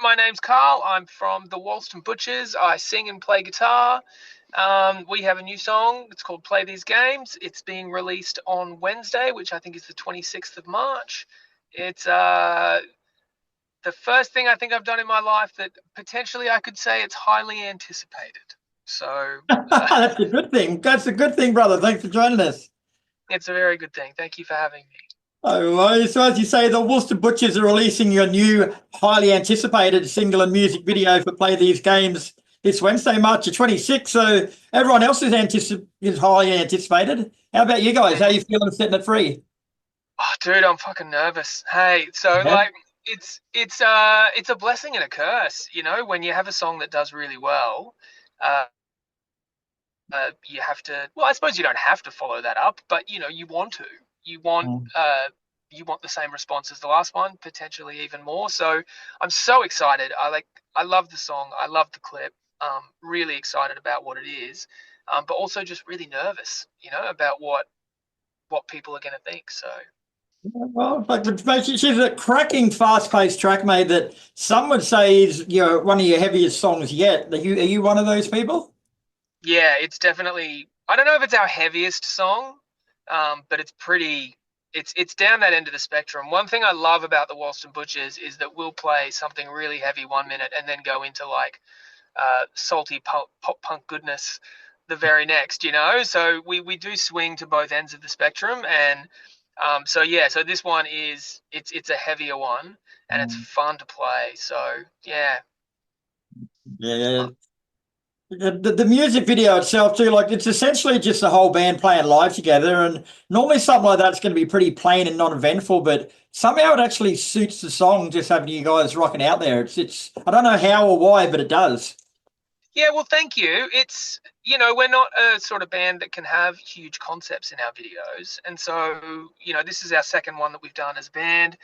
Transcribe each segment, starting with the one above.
My name's Carl. I'm from the Wolsten Butchers. I sing and play guitar. We have a new song. It's called Play These Games. It's being released on Wednesday, which I think is the 26th of March. It's the first thing I think I've done in my life that potentially I could say it's highly anticipated. So That's a good thing. That's a good thing, brother. Thanks for joining us. it's a very good thing. Thank you for having me. Oh, well, so as you say, the Wolsten Butchers are releasing your new, highly anticipated single and music video for Play These Games this Wednesday, March the 26th. So everyone else is highly anticipated. How about you guys? How Mhm. you feeling setting it free? Oh, dude, I'm fucking nervous. Hey, so Yeah. it's a blessing and a curse, when you have a song that does really well. Uh, you have to. Well, I suppose you don't have to follow that up, but you want to. You want Mm. uh, you want the same response as the last one, potentially even more. So I'm so excited. I love the song. I love the clip. Really excited about what it is, but also just really nervous, about what people are going to think. So. Well, like, she's a cracking, fast-paced track, mate, that some would say is one of your heaviest songs yet. Are you one of those people? Yeah, it's definitely. I don't know if it's our heaviest song, but it's pretty. It's down that end of the spectrum. One thing I love about the Wolsten Butchers is that we'll play something really heavy 1 minute and then go into like salty pop punk goodness the very next. So we do swing to both ends of the spectrum, and so yeah. So this one it's a heavier one, and it's Mm. fun to play. So yeah. Yeah. The music video itself too, like it's essentially just the whole band playing live together. And normally something like that's going to be pretty plain and non-eventful, but somehow it actually suits the song just having you guys rocking out there. It's I don't know how or why, but it does. Yeah, well, thank you. We're not a sort of band that can have huge concepts in our videos. And so, this is our second one that we've done as a band.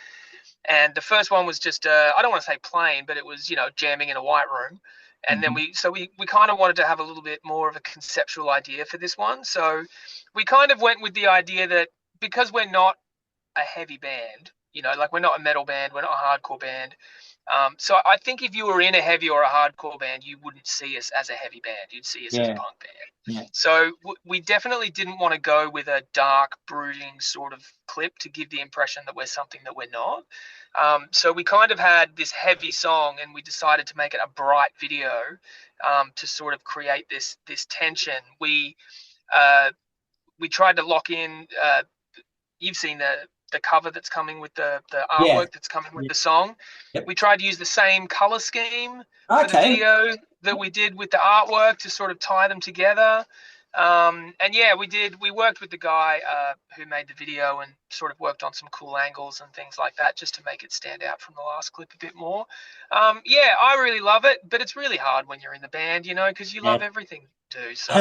And the first one was just, I don't want to say plain, but it was, jamming in a white room. And then Mhm. we kind of wanted to have a little bit more of a conceptual idea for this one. So we kind of went with the idea that because we're not a heavy band, like we're not a metal band, we're not a hardcore band, so I think if you were in a heavy or a hardcore band, you wouldn't see us as a heavy band. You'd see us as a Yeah, punk band. yeah. So we definitely didn't want to go with a dark, brooding sort of clip to give the impression that we're something that we're not. So we kind of had this heavy song, and we decided to make it a bright video to sort of create this tension. Uh, we tried to lock in. You've seen the cover that's coming with the Yeah. artwork that's coming with Yeah. the song. Yep. We tried to use the same color scheme for the Okay. video that we did with the artwork to sort of tie them together. And yeah, we did. We worked with the guy who made the video and sort of worked on some cool angles and things like that just to make it stand out from the last clip a bit more. Yeah, I really love it, but it's really hard when you're in the band, because you love Yeah. everything you do. So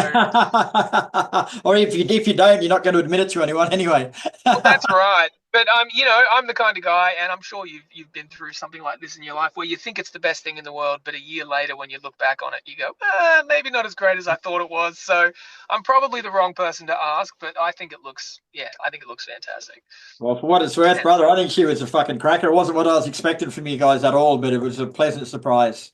Or if you don't, you're not going to admit it to anyone anyway. well, that's right. But I'm the kind of guy, and I'm sure you've been through something like this in your life, where you think it's the best thing in the world, but a year later, when you look back on it, you go, maybe not as great as I thought it was. So I'm probably the wrong person to ask, but I think it looks fantastic. Well, for what it's worth, Yeah. brother, I think she was a fucking cracker. It wasn't what I was expecting from you guys at all, but it was a pleasant surprise.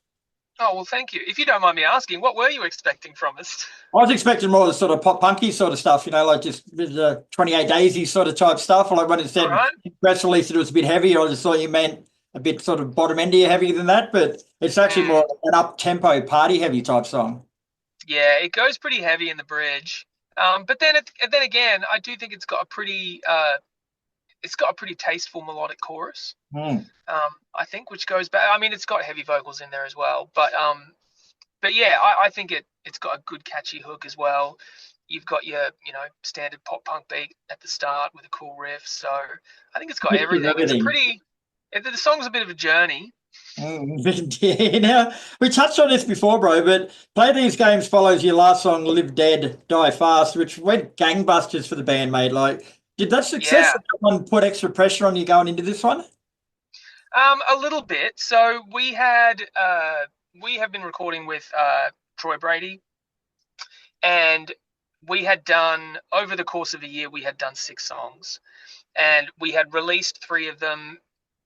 Oh well, thank you. If you don't mind me asking, what were you expecting from us? I was expecting more of the sort of pop punky sort of stuff, like just the 28 Daisy sort of type stuff. Like when it All said right. press release that it was a bit heavier, I just thought you meant a bit sort of bottom endier heavier than that, but it's actually Mm, more an up tempo party heavy type song. yeah, it goes pretty heavy in the bridge. But then again, I do think it's got a pretty tasteful melodic chorus. Hmm. I think, which goes back. I mean, it's got heavy vocals in there as well, but yeah, I think it's got a good catchy hook as well. You've got your standard pop punk beat at the start with a cool riff, so I think it's got Mix of everything. everything. The song's a bit of a journey. Yeah, now, we touched on this before, bro, but Play These Games follows your last song, Live Dead, Die Fast, which went gangbusters for the band, mate. Like, did that success Yeah, of that one put extra pressure on you going into this one? a little bit. So we have been recording with Troy Brady, and we had done over the course of a year we had done 6 songs, and we had released 3 of them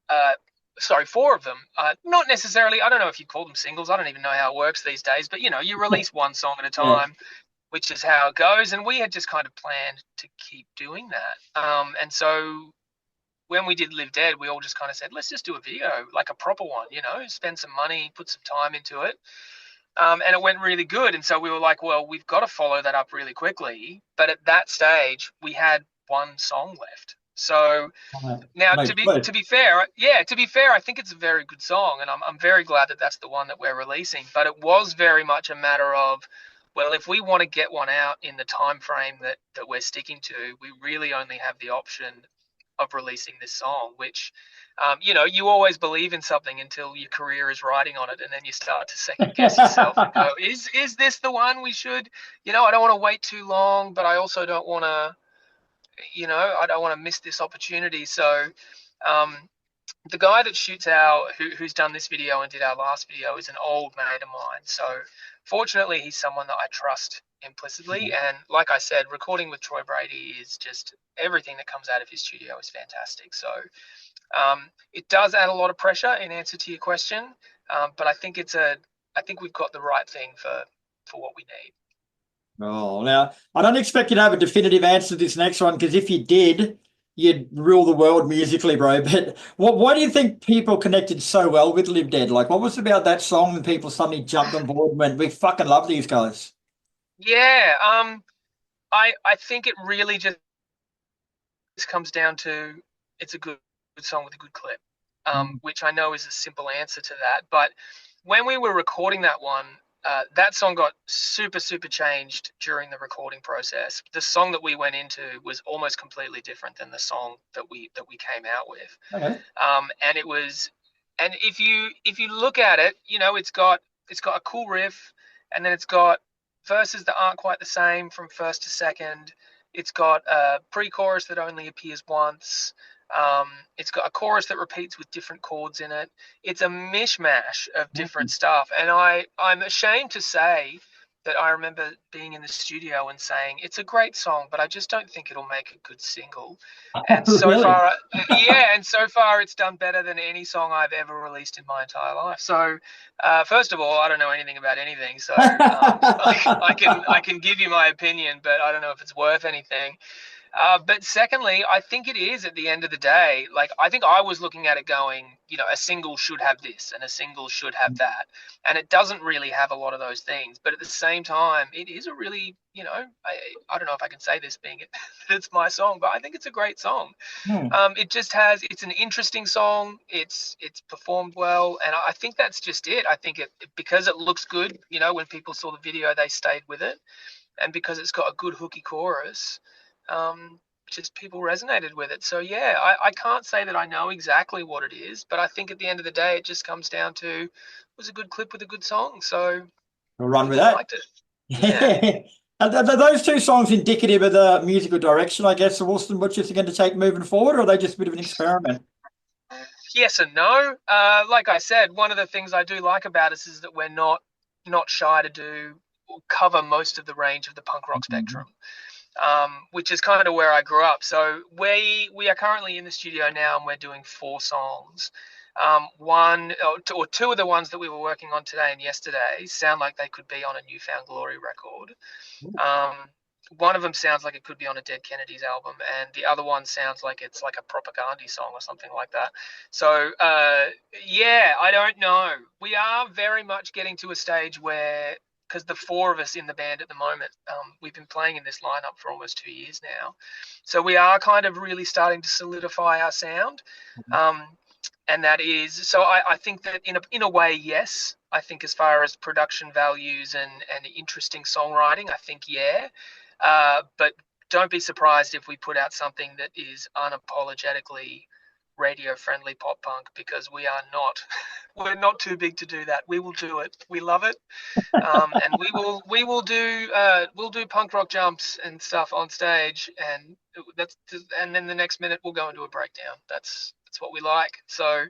uh, sorry, four of them. Not necessarily. I don't know if you call them singles. I don't even know how it works these days. But you release one song at a Yeah. time, which is how it goes. And we had just kind of planned to keep doing that. And so when we did Live Dead, we all just kind of said, let's just do a video, like a proper one. Spend some money, put some time into it. And it went really good. And so we were like, well, we've got to follow that up really quickly. But at that stage, we had one song left. So now, No, to be fair, I think it's a very good song, and I'm very glad that that's the one that we're releasing. But it was very much a matter of, well, if we want to get one out in the time frame that we're sticking to, we really only have the option of releasing this song. Which, you always believe in something until your career is riding on it, and then you start to second guess yourself and go, is this the one we should? I don't want to wait too long, but I also don't want to. I don't want to miss this opportunity. So, the guy that shoots who's done this video and did our last video is an old mate of mine. So, fortunately, he's someone that I trust implicitly. And like I said, recording with Troy Brady is just everything that comes out of his studio is fantastic. So, it does add a lot of pressure in answer to your question, but I think we've got the right thing for what we need. Oh, now I don't expect you to have a definitive answer to this next one, because if you did, you'd rule the world musically, bro. But why do you think people connected so well with Live Dead? Like, what was it about that song and people suddenly jumped on board and went, we fucking love these guys? Yeah, I think it really just comes down to it's a good song with a good clip, which I know is a simple answer to that. But when we were recording that one, that song got super, super changed during the recording process. The song that we went into was almost completely different than the song that we came out with. Okay. And if you look at it, it's got a cool riff, and then it's got verses that aren't quite the same from first to second. It's got a pre-chorus that only appears once. It's got a chorus that repeats with different chords in it. It's a mishmash of different stuff. And I'm ashamed to say that I remember being in the studio and saying, it's a great song, but I just don't think it'll make a good single. And so Really? far, and so far it's done better than any song I've ever released in my entire life. So, first of all, I don't know anything about anything, so I can give you my opinion, but I don't know if it's worth anything. But secondly, I think it is at the end of the day. Like, I think I was looking at it going, a single should have this and a single should have that. And it doesn't really have a lot of those things. But at the same time, it is a really, I don't know if I can say this being it, it's my song, but I think it's a great song. Hmm. It's an interesting song. It's performed well. And I think that's just it. I think because it looks good, when people saw the video, they stayed with it. And because it's got a good hooky chorus, just people resonated with it. So yeah, I can't say that I know exactly what it is, but I think at the end of the day, it just comes down to it was a good clip with a good song. So We'll run with people that. liked it. Yeah. Are those two songs indicative of the musical direction, I guess, the Wolsten Butchers are going to take moving forward, or are they just a bit of an experiment? Yes and no. Like I said, one of the things I do like about us is that we're not shy to cover most of the range of the punk rock spectrum. Which is kind of where I grew up. So we are currently in the studio now, and we're doing 4 songs. One or two of the ones that we were working on today and yesterday sound like they could be on a Newfound Glory record. One of them sounds like it could be on a Dead Kennedys album, and the other one sounds like it's like a propaganda song or something like that. So yeah, I don't know. We are very much getting to a stage where, because the 4 of us in the band at the moment, we've been playing in this lineup for almost 2 years now. So we are kind of really starting to solidify our sound. And that is, so I think that in a way, yes. I think as far as production values and interesting songwriting, I think, yeah. But don't be surprised if we put out something that is unapologetically radio-friendly pop punk, because we're not too big to do that. We will do it. We love it. And we'll do punk rock jumps and stuff on stage, and then the next minute we'll go into a breakdown. That's what we like. So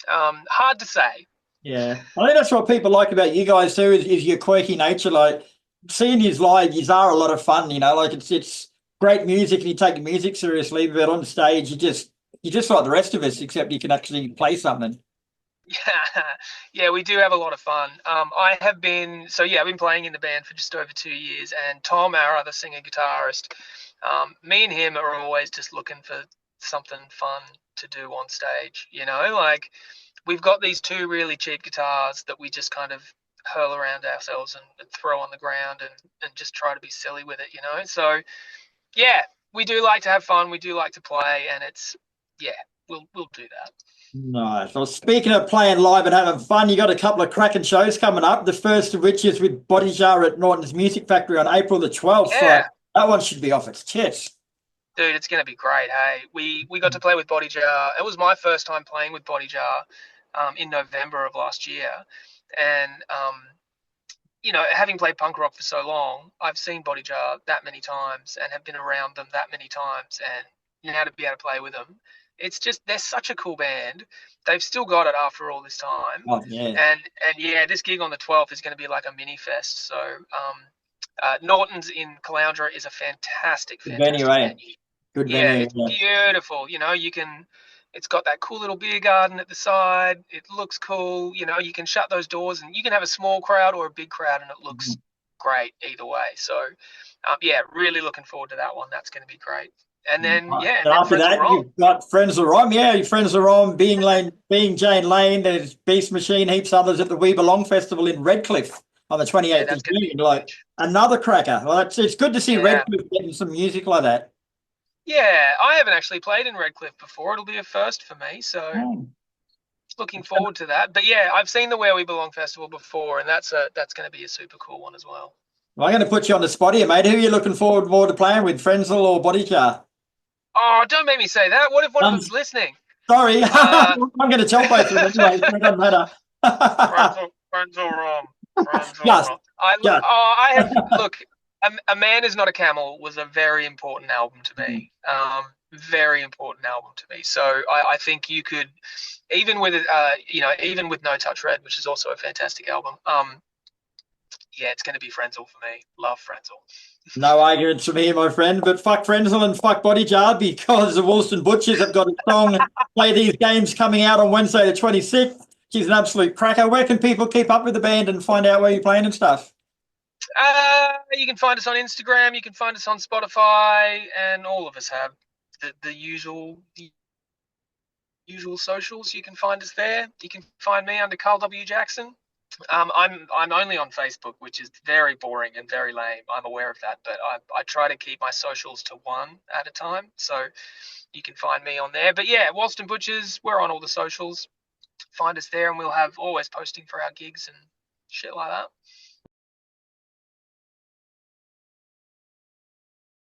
hard to say. Yeah, I think that's what people like about you guys too, is your quirky nature. Like, seeing you live, you are a lot of fun. Like, it's great music and you take music seriously, but on stage You're just like the rest of us, except you can actually play something. Yeah, yeah, we do have a lot of fun. I've been playing in the band for just over 2 years, and Tom, our other singer guitarist, me and him are always just looking for something fun to do on stage. Like we've got these two really cheap guitars that we just kind of hurl around ourselves and throw on the ground and just try to be silly with it. So yeah, we do like to have fun. We do like to play, and yeah, we'll do that. Nice. Well, speaking of playing live and having fun, you got a couple of cracking shows coming up. The first of which is with Body Jar at Norton's Music Factory on April the 12th. Yeah. That one should be off its tits. Dude, it's gonna be great. Hey, we got to play with Body Jar. It was my first time playing with Body Jar in November of last year, and having played punk rock for so long, I've seen Body Jar that many times and have been around them that many times, and now to be able to play with them, it's just they're such a cool band. They've still got it after all this time, Oh, yeah. and yeah, this gig on the 12th is going to be like a mini fest. So Norton's in Caloundra is a fantastic, Good venue, fantastic eh? venue. Good Yeah, venue. it's beautiful. It's got that cool little beer garden at the side. It looks cool. You can shut those doors and you can have a small crowd or a big crowd, and it looks great either way. So, yeah, really looking forward to that one. That's going to be great. And then, yeah, and And then after Frenzal that, Rom. you've got Friends of Rome. Yeah, your Friends of Rome, Being Jane Lane, there's Beast Machine, heaps others at the We Belong Festival in Redcliffe on the Yeah, 28th that's of going to be June. Like huge. another cracker. Well, it's good to see Yeah. Redcliffe getting some music like that. Yeah, I haven't actually played in Redcliffe before. It'll be a first for me. So Oh. looking forward to that. But yeah, I've seen the Where We Belong Festival before, and that's going to be a super cool one as well. Well, I'm going to put you on the spot here, mate. Who are you looking forward more to playing with, Frenzel or Body Jar? Oh, don't make me say that. What if one of Um, them's listening? sorry, Uh, I'm going to tell both of them anyway. So it doesn't matter. Friends are wrong. Friends are just, wrong. just. I have look. A Man Is Not a Camel was a very important album to me. Very important album to me. So I think you could, even with even with No Touch Red, which is also a fantastic album. Yeah, it's going to be Frenzel for me. Love Frenzel. No arguments from here, my friend, but fuck Frenzel and fuck Body Jar because the Wolsten Butchers have got a song Play These Games coming out on Wednesday the 26th. She's an absolute cracker. Where can people keep up with the band and find out where you're playing and stuff? You can find us on Instagram. You can find us on Spotify, and all of us have the usual socials. You can find us there. You can find me under Carl W. Jackson. I'm only on Facebook, which is very boring and very lame. I'm aware of that, but I try to keep my socials to one at a time. So you can find me on there. But yeah, Wolsten Butchers, we're on all the socials. Find us there, and we'll have always posting for our gigs and shit like that.